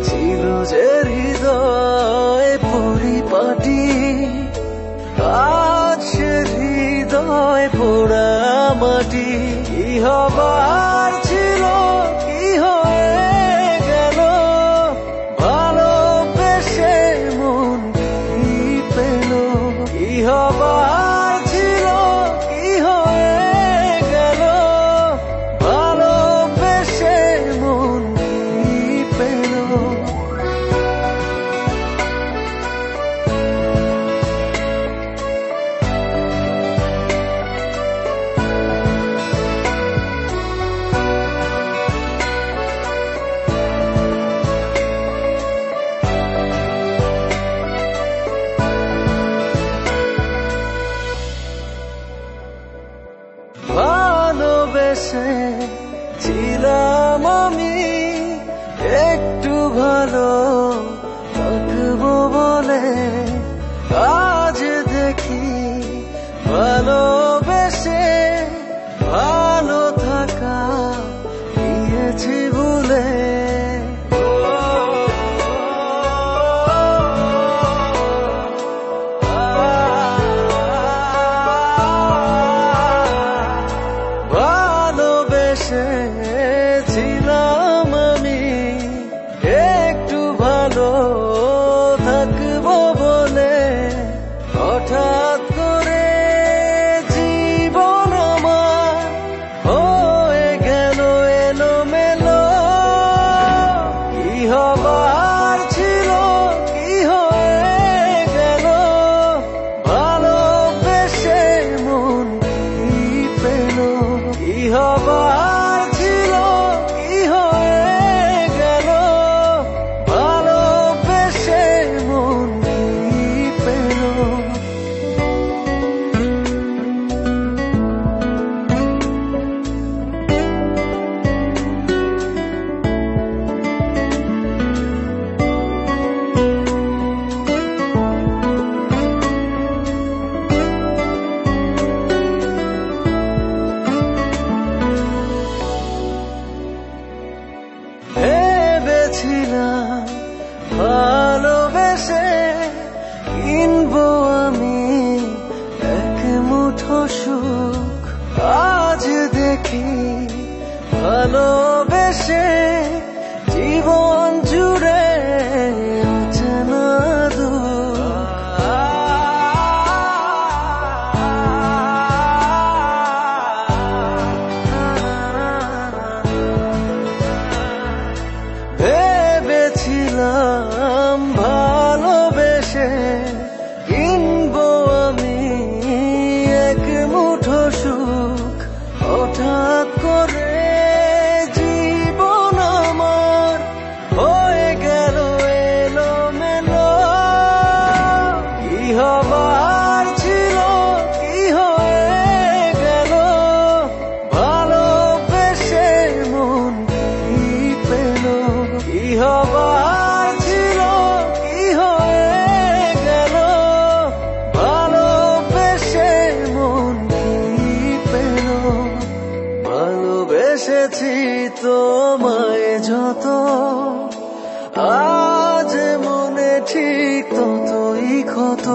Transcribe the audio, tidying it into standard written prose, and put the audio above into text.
ছিল যে হৃদয় পরিপাটি, আজ সে হৃদয় পোড়া মাটি। কি হবার ছিল, কি হয়ে গেল, ভালোবেসে মন কি পেল। কি হবার ছিল, কি হয়ে গেল, ভালোবেসে মন কি পেল। ভালোবেসে ছিলাম আমি একটু ভালো থাকবো বলে, আজ দেখি ভালোবেসে ভালো থাকা গিয়েছি ভুলে। ছিলাম আমি একটু ভালো থাকবো বলে, হঠাৎ করে জীবন আমার হয়ে গেল এলোমেলো। কি হবার ছিল, কি হয়ে গেল, ভালোবেসে মন কি পেল। কি হবার ভেবেছিলাম ভালোবেসে কিনবো আমি এক মুঠো সুখ, আজ দেখি ভালোবেসে জীবন জুড়ে অচেনা ভেবেছিলাম ভালোবেসে কিনবো আমি এক মুঠো সুখ, হঠাৎ করে জীবন আমার হয়ে গেল এলোমেলো। কি হবার ছিল, কি হয়ে গেল, ভালোবেসে মন কি পেল। কি হবার ছিল, কি হয়ে গেল, ভালোবেসে মন কি পেল। ভালোবেসেছি তোমায় যত, আজ মনে ঠিক ততই ক্ষত।